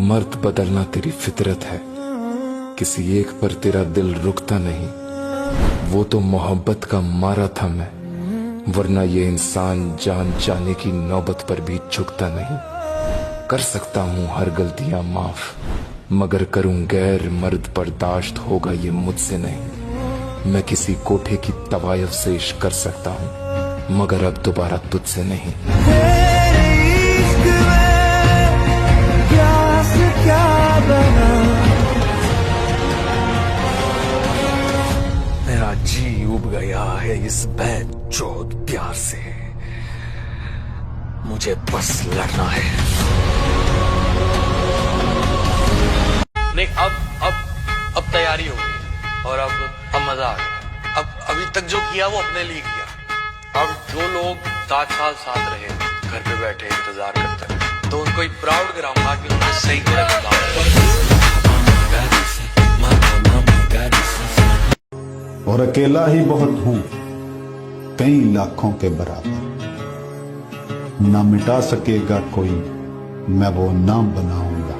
मर्द बदलना तेरी फितरत है, किसी एक पर तेरा दिल रुकता नहीं। वो तो मोहब्बत का मारा था मैं, वरना ये इंसान जान जाने की नौबत पर भी झुकता नहीं। कर सकता हूँ हर गलतियां माफ, मगर करूं गैर मर्द बर्दाश्त होगा ये मुझसे नहीं। मैं किसी कोठे की तवायफ से इश्क कर सकता हूँ, मगर अब दोबारा तुझसे नहीं। मेरा जी उब गया है इस बेचौध प्यार से, मुझे बस लड़ना है। नहीं, अब तैयारी हो गई और अब मजा आ गया। अब अभी तक जो किया वो अपने लिए किया। अब जो लोग 7 साल साथ रहे, घर पे बैठे इंतजार करते हैं, तो उनको एक प्राउड कराऊंगा कि उन्होंने सही थोड़ा बदलाव। और अकेला ही बहुत हूं कई लाखों के बराबर, ना मिटा सकेगा कोई मैं वो नाम बनाऊंगा।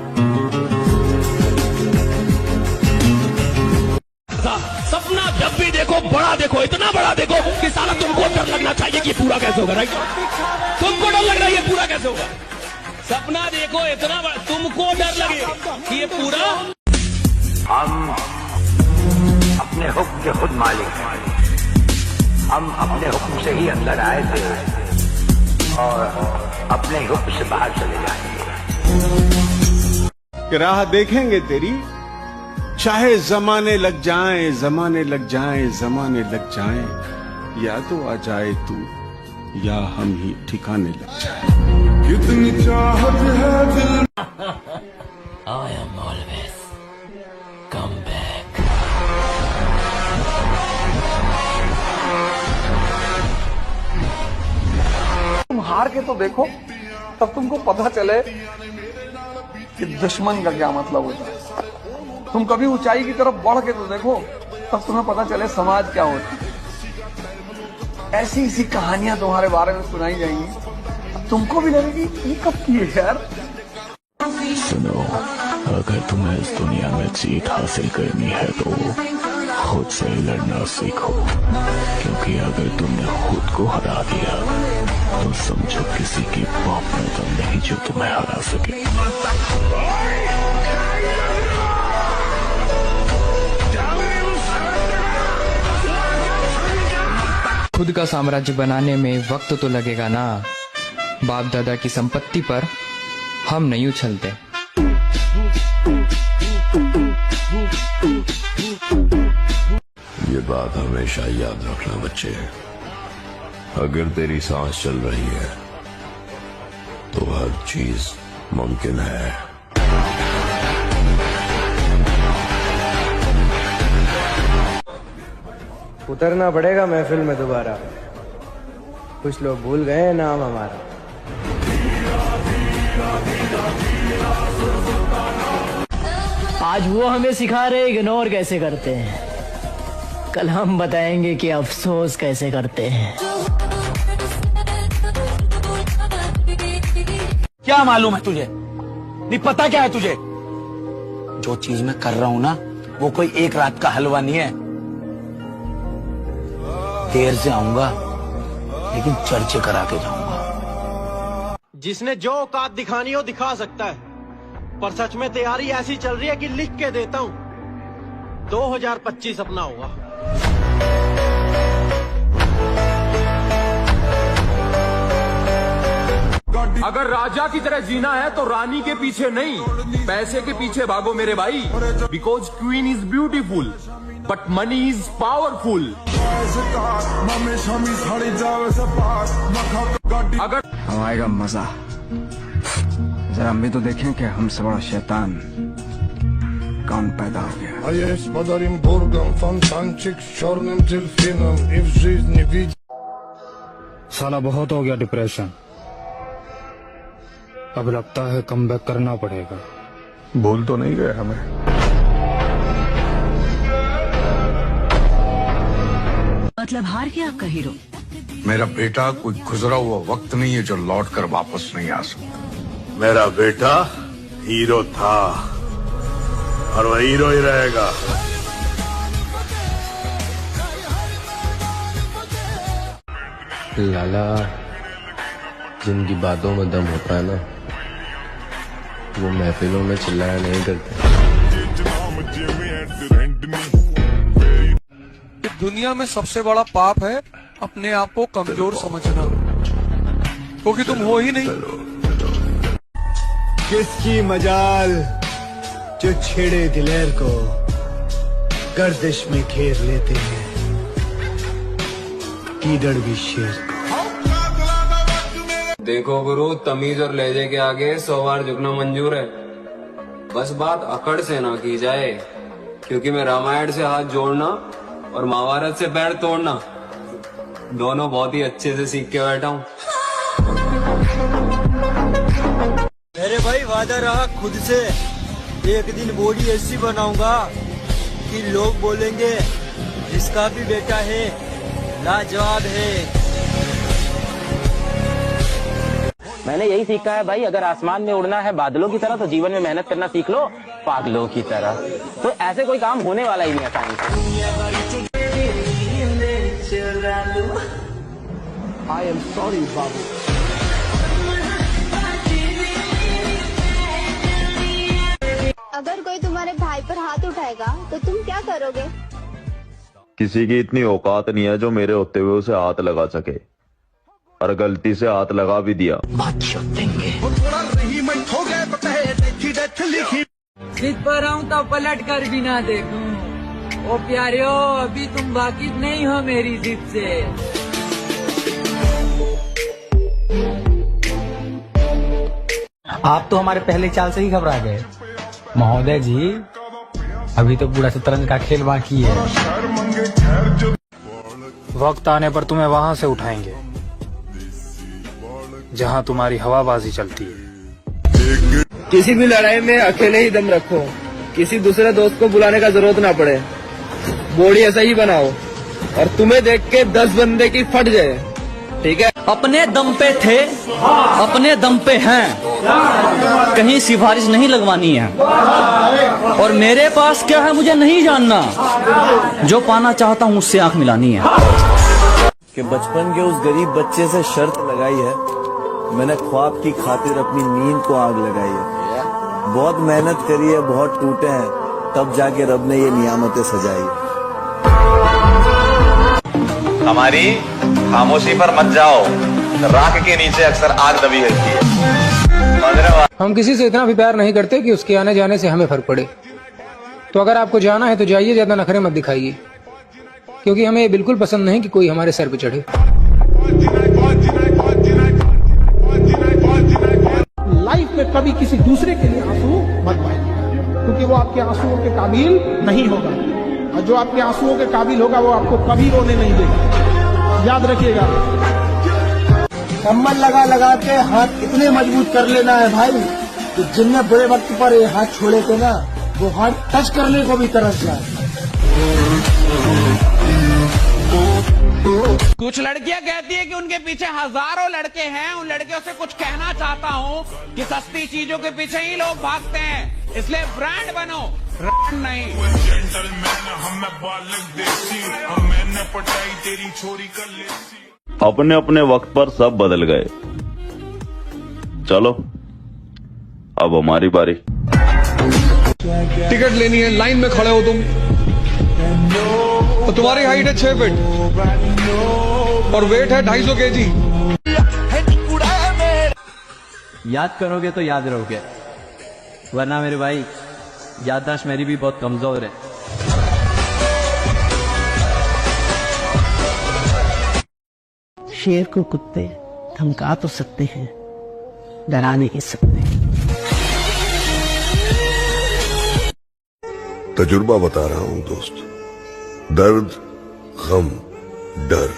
सपना जब भी देखो बड़ा देखो, इतना बड़ा देखो कि साला तुमको डर लगना चाहिए कि पूरा कैसे होगा। राइट, तुमको डर लग रहा है ये पूरा कैसे होगा। सपना देखो इतना बड़ा, तुमको डर लगे कि ये पूरा। हम अपने हुक्म के खुद मालिक हैं। हम अपने हुक्म से ही अंदर आए थे और अपने हुक्म से बाहर चले जाएंगे। राह देखेंगे तेरी, चाहे जमाने लग जाएं, जमाने लग जाएं, जमाने लग जाएं, या तो आ जाए तू या हम ही ठिकाने लग जाएं। कितनी चाहत है दिल। I am always come back. तुम हार के तो देखो, तब तुमको पता चले कि दुश्मन का क्या मतलब होता है। तुम कभी ऊंचाई की तरफ बढ़ के तो देखो, तब तुम्हें पता चले समाज क्या होता है। ऐसी ऐसी कहानियां तुम्हारे बारे में सुनाई जाएंगी, तुमको भी लगेगी ये कब की है यार। सुनो, अगर तुम्हें इस दुनिया में जीत हासिल करनी है तो खुद से लड़ना सीखो, क्योंकि अगर तुमने खुद को हरा दिया तो समझो किसी की बाप में दम नहीं जो तुम्हें हरा सके। खुद का साम्राज्य बनाने में वक्त तो लगेगा ना। बाप दादा की संपत्ति पर हम नहीं उछलते। ये बात हमेशा याद रखना बच्चे, अगर तेरी सांस चल रही है तो हर चीज मुमकिन है। उतरना पड़ेगा महफिल में दोबारा, कुछ लोग भूल गए नाम हमारा। आज वो हमें सिखा रहे इग्नोर कैसे करते हैं, कल हम बताएंगे कि अफसोस कैसे करते हैं। क्या मालूम है तुझे? नहीं पता क्या है तुझे? जो चीज मैं कर रहा हूं ना, वो कोई एक रात का हलवा नहीं है। देर से आऊंगा लेकिन चर्चे करा के जाऊंगा। जिसने जो औकात दिखानी हो दिखा सकता है, पर सच में तैयारी ऐसी चल रही है कि लिख के देता हूं 2025 अपना होगा। अगर राजा की तरह जीना है तो रानी के पीछे नहीं, पैसे के पीछे भागो मेरे भाई। Because queen is beautiful but money is powerful. अगर अब आएगा मजा, जरा हम भी तो देखें कि हमसे बड़ा शैतान कौन पैदा हो गया। साला बहुत हो गया डिप्रेशन, अब लगता है कमबैक करना पड़ेगा। भूल तो नहीं गए हमें? मतलब हार गया आपका हीरो? मेरा बेटा कोई गुजरा हुआ वक्त नहीं है जो लौट कर वापस नहीं आ सकता। मेरा बेटा हीरो था और वह हीरो ही रहेगा। लाला, जिनकी बातों में दम होता है ना, वो महफिलों में चिल्लाया नहीं करते। दुनिया में सबसे बड़ा पाप है अपने आप को कमजोर समझना, क्योंकि तुम हो ही नहीं। किसकी मजाल जो छेड़े दिलेर को गर्दिश में घेर लेते हैं, कीदड़ भी शेर। देखो गुरु, तमीज और लहजे के आगे 100 बार झुकना मंजूर है, बस बात अकड़ से ना की जाए, क्योंकि मैं रामायण से हाथ जोड़ना और महाभारत से पैर तोड़ना दोनों बहुत ही अच्छे से सीख के बैठा हूँ। मेरे भाई वादा रहा खुद से, एक दिन बॉडी ऐसी बनाऊंगा कि लोग बोलेंगे जिसका भी बेटा है लाजवाब है। मैंने यही सीखा है भाई, अगर आसमान में उड़ना है बादलों की तरह तो जीवन में मेहनत करना सीख लो पागलों की तरह। तो ऐसे कोई काम होने वाला ही नहीं आसानी से। I am sorry बाबू। अगर कोई तुम्हारे भाई पर हाथ उठाएगा तो तुम क्या करोगे? किसी की इतनी औकात नहीं है जो मेरे होते हुए उसे हाथ लगा सके, और गलती से हाथ लगा भी दिया। जिद पर आऊं तो पलट कर भी ना देखूं। ओ प्यारियो, अभी तुम वाकिफ नहीं हो मेरी जिद से। आप तो हमारे पहले चाल से ही घबरा गए। महोदय जी, अभी तो पूरा शतरंज का खेल बाकी है। वक्त आने पर तुम्हें वहां से उठाएंगे जहां तुम्हारी हवाबाजी चलती है। किसी भी लड़ाई में अकेले ही दम रखो, किसी दूसरे दोस्त को बुलाने का जरूरत ना पड़े। बॉडी ऐसा ही बनाओ और तुम्हें देख के 10 बंदे की फट जाए, ठीक है? अपने दम पे थे, अपने दम पे हैं, कहीं सिफारिश नहीं लगवानी है। और मेरे पास क्या है मुझे नहीं जानना, जो पाना चाहता हूँ उससे आंख मिलानी है। कि बचपन के उस गरीब बच्चे से शर्त लगाई है, मैंने ख्वाब की खातिर अपनी नींद को आग लगाई है। बहुत मेहनत करी है, बहुत टूटे हैं, तब जाके रब ने ये नियामतें सजाई। हमारी खामोशी पर मत जाओ, राख के नीचे अक्सर आग दबी रहती है। हम किसी से इतना भी प्यार नहीं करते कि उसके आने जाने से हमें फर्क पड़े। तो अगर आपको जाना है तो जाइए, ज्यादा नखरे मत दिखाइए, क्योंकि हमें ये बिल्कुल पसंद नहीं कि कोई हमारे सर पे चढ़े। लाइफ में कभी किसी दूसरे के लिए आंसू मत बहाइए, क्योंकि वो आपके आंसुओं के काबिल नहीं होगा, और जो आपके आंसुओं के काबिल होगा वो आपको कभी रोने नहीं देगा। याद रखिएगा। कम्बल लगा लगा के हाथ इतने मजबूत कर लेना है भाई कि जिनने बुरे वक्त पर ये हाथ छोड़े थे ना, वो हाथ टच करने को भी तरस जाए। कुछ लड़कियां कहती है कि उनके पीछे हजारों लड़के हैं, उन लड़कियों से कुछ कहना चाहता हूं कि सस्ती चीजों के पीछे ही लोग भागते हैं, इसलिए ब्रांड बनो, ब्रांड नहीं। अपने अपने वक्त पर सब बदल गए, चलो अब हमारी बारी। टिकट लेनी है, लाइन में खड़े हो तुम, तो तुम्हारी हाइट है 6 फीट और वेट है 250 kg। याद करोगे तो याद रहोगे, वरना मेरे भाई याददाश्त मेरी भी बहुत कमजोर है। शेर को कुत्ते धमका तो सकते हैं, डरा नहीं सकते। तजुर्बा बता रहा हूं दोस्त, दर्द, गम, डर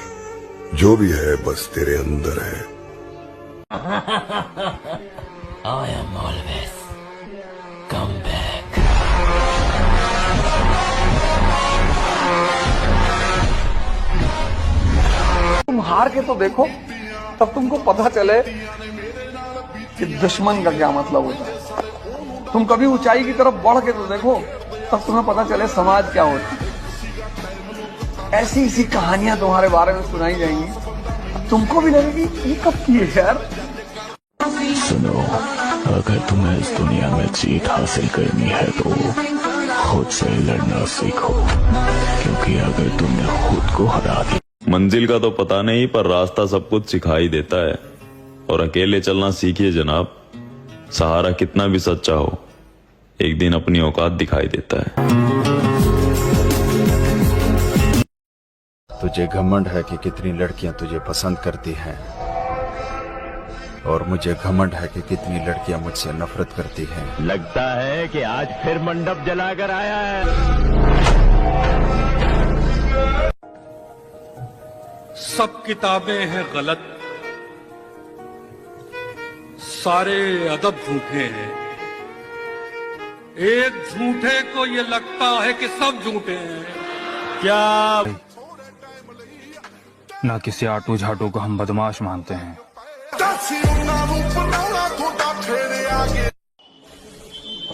जो भी है बस तेरे अंदर है। I am always come back. तुम हार के तो देखो, तब तुमको पता चले कि दुश्मन का क्या मतलब होता है। तुम कभी ऊंचाई की तरफ बढ़ के तो देखो, तब तुम्हें पता चले समाज क्या होता है। ऐसी ऐसी कहानियां तुम्हारे बारे में सुनाई जाएंगी, तुमको भी लगेगी ये कब की है यार। सुनो, अगर तुम्हें इस दुनिया में जीत हासिल करनी है तो खुद से लड़ना सीखो, क्योंकि अगर तुमने खुद को हरा दिया। मंजिल का तो पता नहीं, पर रास्ता सब कुछ सिखाई देता है। और अकेले चलना सीखिए जनाब, सहारा कितना भी सच्चा हो, एक दिन अपनी औकात दिखाई देता है। तुझे घमंड है कि कितनी लड़कियां तुझे पसंद करती हैं, और मुझे घमंड है कि कितनी लड़कियां मुझसे नफरत करती हैं। लगता है कि आज फिर मंडप जलाकर आया है। सब किताबें हैं गलत, सारे अदब झूठे हैं। एक झूठे को ये लगता है कि सब झूठे हैं। क्या ना किसी आटू झाटू को हम बदमाश मानते हैं।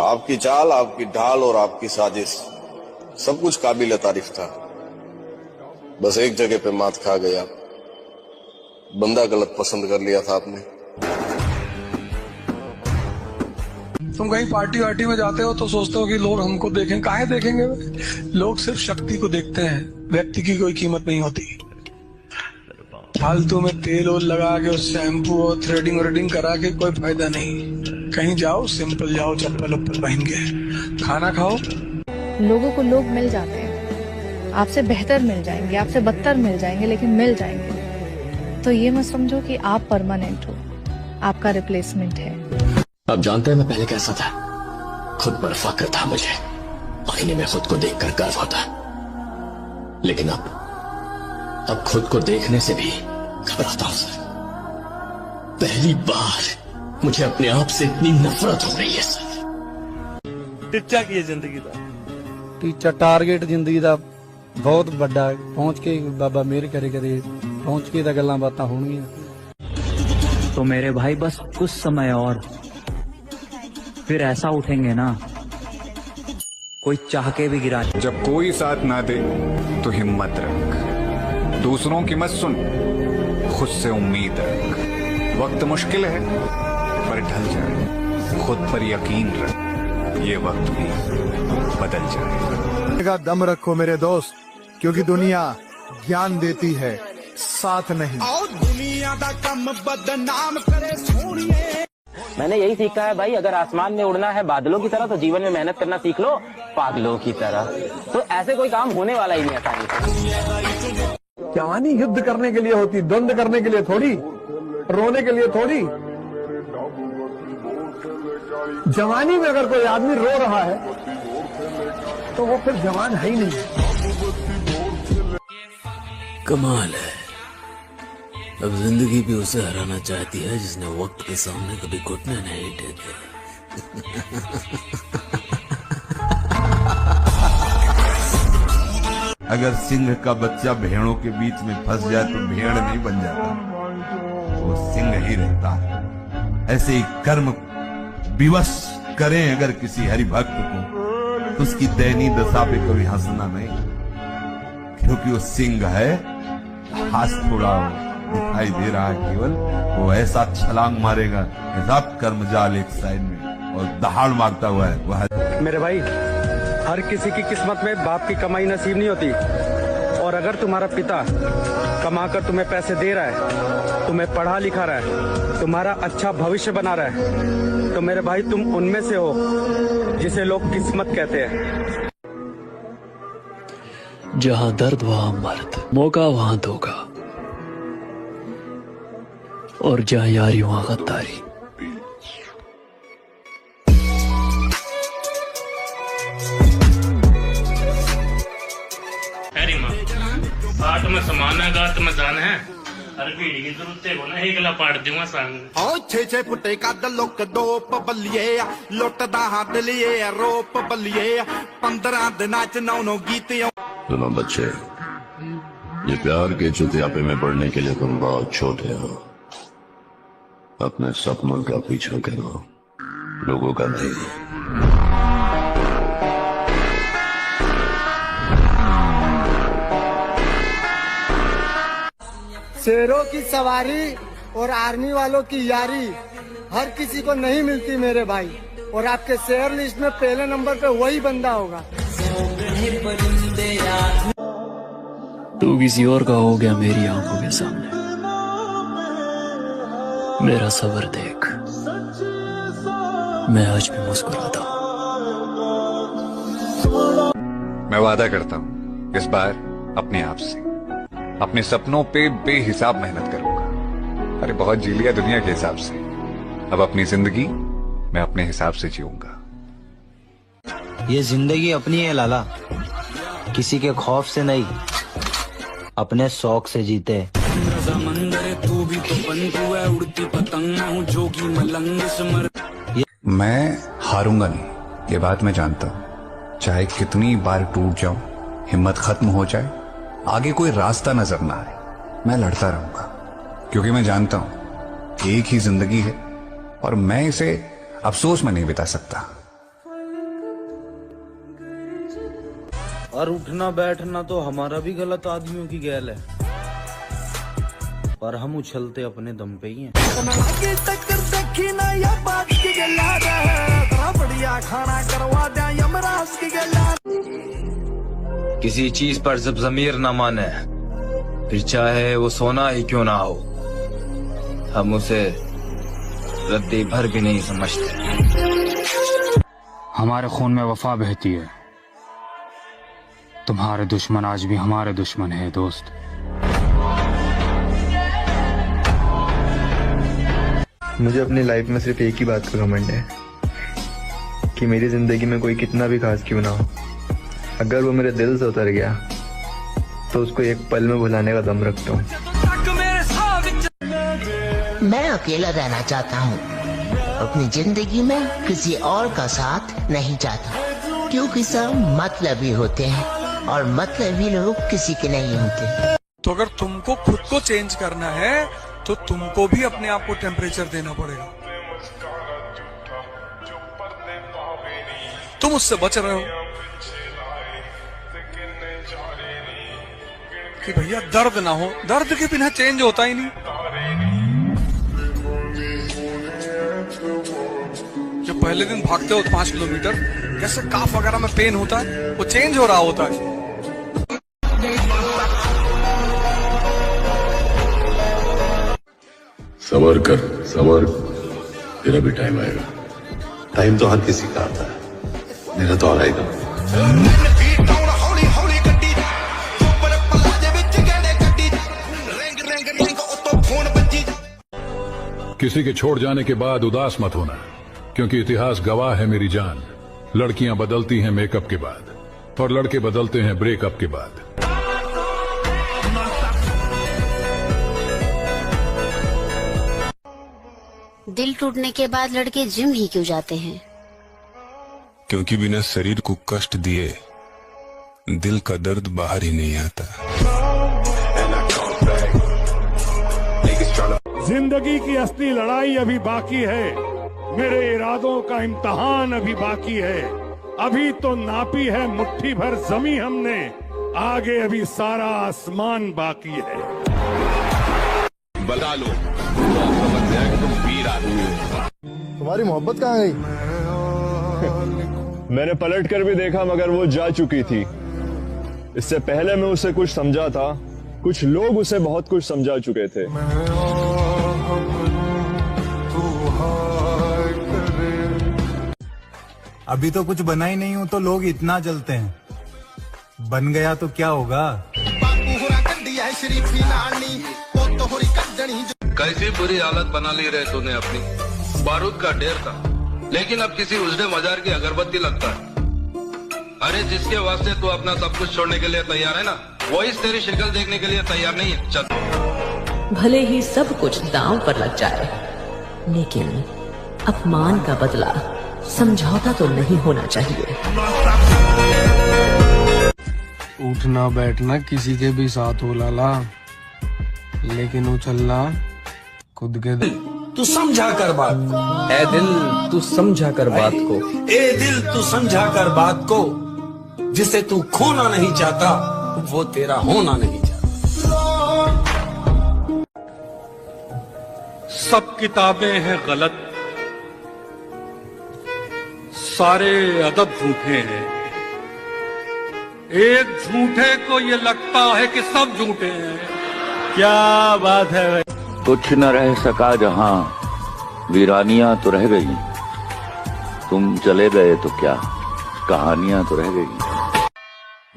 आपकी चाल, आपकी ढाल और आपकी साजिश सब कुछ काबिल तारीफ था। बस एक जगह पे मात खा गया, बंदा गलत पसंद कर लिया था आपने। तुम कहीं पार्टी वार्टी में जाते हो तो सोचते हो कि लोग हमको देखें, काहे देखेंगे? लोग सिर्फ शक्ति को देखते हैं, व्यक्ति की कोई कीमत नहीं होती। फालतू में तेल ओल लगा के उस शैम्पू और थ्रेडिंग व्रेडिंग करा के कोई फायदा नहीं। कहीं जाओ सिंपल जाओ, चप्पल उप्पल पहन के, खाना खाओ। लोगों को लोग मिल जाते हैं, आपसे बेहतर मिल जाएंगे, आपसे बदतर मिल जाएंगे, लेकिन मिल जाएंगे। तो ये मत समझो कि आप परमानेंट हो, आपका रिप्लेसमेंट है। अब जानते हैं मैं पहले कैसा था। खुद पर फक्र था मुझे, आईने में खुद को देखकर गर्व होता, लेकिन अब खुद को देखने से भी घबराता हूं सर। पहली बार मुझे अपने आप से इतनी नफरत हो रही है सर। टिच्चा की जिंदगी का टीचा टारगेट जिंदगी का बहुत बड़ा, पहुंच के बाबा मेरे करे करे पहुंच के गल्लां बातां होणगियां। तो मेरे भाई बस कुछ समय और, फिर ऐसा उठेंगे ना कोई चाह के भी गिरा। जब कोई साथ ना दे तो हिम्मत रख, दूसरों की मत सुन, खुद से उम्मीद रख। वक्त मुश्किल है पर ढल जाए, खुद पर यकीन रख, ये वक्त भी बदल जाए। दम रखो मेरे दोस्त, क्योंकि दुनिया ज्ञान देती है, साथ नहीं। दुनिया दा कम बदनाम करे सोनिए। मैंने यही सीखा है भाई, अगर आसमान में उड़ना है बादलों की तरह तो जीवन में मेहनत करना सीख लो पागलों की तरह। तो ऐसे कोई काम होने वाला ही नहीं आसानी से। जवानी युद्ध करने के लिए होती, द्वंद करने के लिए थोड़ी, रोने के लिए थोड़ी। जवानी में अगर कोई आदमी रो रहा है तो वो फिर जवान है ही नहीं। कमाल है, अब जिंदगी भी उसे हराना चाहती है जिसने वक्त के सामने कभी घुटने नहीं टेके। अगर सिंह का बच्चा भेड़ों के बीच में फंस जाए तो भेड़ नहीं बन जाता, वो सिंह ही रहता है। ऐसे ही कर्म विवश करें अगर किसी हरि भक्त को, तो उसकी दयनीय दशा पे कभी हंसना नहीं, क्योंकि वो सिंह है। हाथ थोड़ा दिखाई दे रहा है केवल, वो ऐसा छलांग मारेगा, ऐसा कर्म जाल एक साइड में और दहाड़ मारता हुआ है वह। मेरे भाई, हर किसी की किस्मत में बाप की कमाई नसीब नहीं होती, और अगर तुम्हारा पिता कमाकर तुम्हें पैसे दे रहा है, तुम्हें पढ़ा लिखा रहा है, तुम्हारा अच्छा भविष्य बना रहा है, तो मेरे भाई तुम उनमें से हो जिसे लोग किस्मत कहते हैं। जहाँ दर्द वहाँ मर्द, मौका वहाँ धोखा, और जहाँ यारी वहाँ गद्दारी। आठ में समाना गात में जान है, हर पीढ़ी की जरूरत को ना एकला पाड़ दूंगा संग। ओ छे छे फुटे का लोक दोप बलिए, लुटदा हाथ लिए रोप बलिए, 15 दिना च 9 गीत। सुनो बच्चे, ये प्यार के चुतियापे में पड़ने के लिए तुम बहुत छोटे हो। अपने सपनों का पीछा करो, लोगों का नहीं। शेरों की सवारी और आर्मी वालों की यारी हर किसी को नहीं मिलती मेरे भाई, और आपके शेयर लिस्ट में पहले नंबर पे वही बंदा होगा। तू किसी और का हो गया मेरी आंखों के सामने, मेरा सब्र देख, मैं आज भी मुस्कुराता हूँ। मैं वादा करता हूँ इस बार अपने आप से, अपने सपनों पे बेहिसाब मेहनत करूंगा। अरे बहुत जी लिया दुनिया के हिसाब से, अब अपनी जिंदगी मैं अपने हिसाब से जीऊंगा। ये जिंदगी अपनी है लाला, किसी के खौफ से नहीं, अपने शौक से जीते। मैं हारूंगा नहीं, ये बात मैं जानता हूँ। चाहे कितनी बार टूट जाऊं, हिम्मत खत्म हो जाए, आगे कोई रास्ता नजर ना आए, मैं लड़ता रहूंगा, क्योंकि मैं जानता हूं एक ही जिंदगी है और मैं इसे अफसोस में नहीं बिता सकता। और उठना बैठना तो हमारा भी गलत आदमियों की गैल है, पर हम उछलते अपने दम पे ही हैं। किसी चीज पर जब ज़मीर न माने, फिर चाहे वो सोना ही क्यों ना हो, हम उसे रद्दी भर भी नहीं समझते। हमारे खून में वफा बहती है, तुम्हारे दुश्मन आज भी हमारे दुश्मन है दोस्त। मुझे अपनी लाइफ में सिर्फ एक ही बात का घमंड है कि मेरी जिंदगी में कोई कितना भी खास क्यों ना हो, अगर वो मेरे दिल से उतर गया तो उसको एक पल में भुलाने का दम रखता हूँ। मैं अकेला रहना चाहता हूँ, अपनी जिंदगी में किसी और का साथ नहीं चाहता, क्योंकि सब मतलबी होते हैं और मतलबी लोग किसी के नहीं होते। तो अगर तुमको खुद को चेंज करना है तो तुमको भी अपने आप को टेम्परेचर देना पड़ेगा। तुम उससे बच रहे हो कि भैया दर्द ना हो, दर्द के बिना चेंज होता ही नहीं। जब पहले दिन भागते हो 5 किलोमीटर, कैसे काफ वगैरह में पेन होता है, वो चेंज हो रहा होता है। सबर कर, सबर, तेरा भी टाइम आएगा। टाइम तो हर किसी का आता है, मेरा तो आ रहेगा। किसी के छोड़ जाने के बाद उदास मत होना, क्योंकि इतिहास गवाह है मेरी जान। लड़कियां बदलती हैं मेकअप के बाद और लड़के बदलते हैं ब्रेकअप के बाद। दिल टूटने के बाद लड़के जिम ही क्यों जाते हैं? क्योंकि बिना शरीर को कष्ट दिए दिल का दर्द बाहर ही नहीं आता। जिंदगी की असली लड़ाई अभी बाकी है, मेरे इरादों का इम्तहान अभी बाकी है। अभी तो नापी है मुट्ठी भर जमी हमने, आगे अभी सारा आसमान बाकी है। बता लो तो आपको समझ जाएगा कि तुम वीर आदमी हो। तुम्हारी मोहब्बत कहाँ गई? मैंने पलट कर भी देखा मगर वो जा चुकी थी। इससे पहले मैं उसे कुछ समझा था, कुछ लोग उसे बहुत कुछ समझा चुके थे। अभी तो कुछ बना ही नहीं हूं तो लोग इतना जलते हैं, बन गया तो क्या होगा? कैसी बुरी हालत बना ली रहे तूने अपनी। बारूद का ढेर था, लेकिन अब किसी उजड़े मजार की अगरबत्ती लगता है। अरे जिसके वास्ते तू अपना सब कुछ छोड़ने के लिए तैयार है ना, वो इस तेरी शक्ल देखने के लिए तैयार नहीं है। चल। भले ही सब कुछ दांव पर लग जाए, लेकिन अपमान का बदला समझौता तो नहीं होना चाहिए। उठना बैठना किसी के भी साथ हो लाला, लेकिन उछलना खुद के। तू समझा कर बात को। ए दिल तू समझा कर बात को। ए दिल तू समझा कर बात को। जिसे तू खोना नहीं चाहता वो तेरा होना नहीं चाहता। सब किताबें हैं गलत, सारे अदब झूठे हैं। एक झूठे को ये लगता है कि सब झूठे हैं। क्या बात है भाई। कुछ न रह सका जहां, वीरानियां तो रह गई। तुम चले गए तो क्या, कहानियां तो रह गई।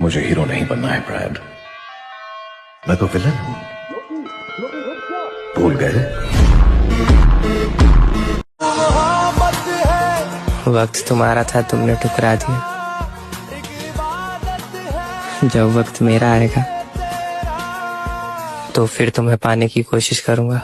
मुझे हीरो नहीं बनना है ब्रैड, मैं तो विलन हूं, भूल गए? वक्त तुम्हारा था, तुमने ठुकरा दिया। जब वक्त मेरा आएगा तो फिर तुम्हें पाने की कोशिश करूंगा।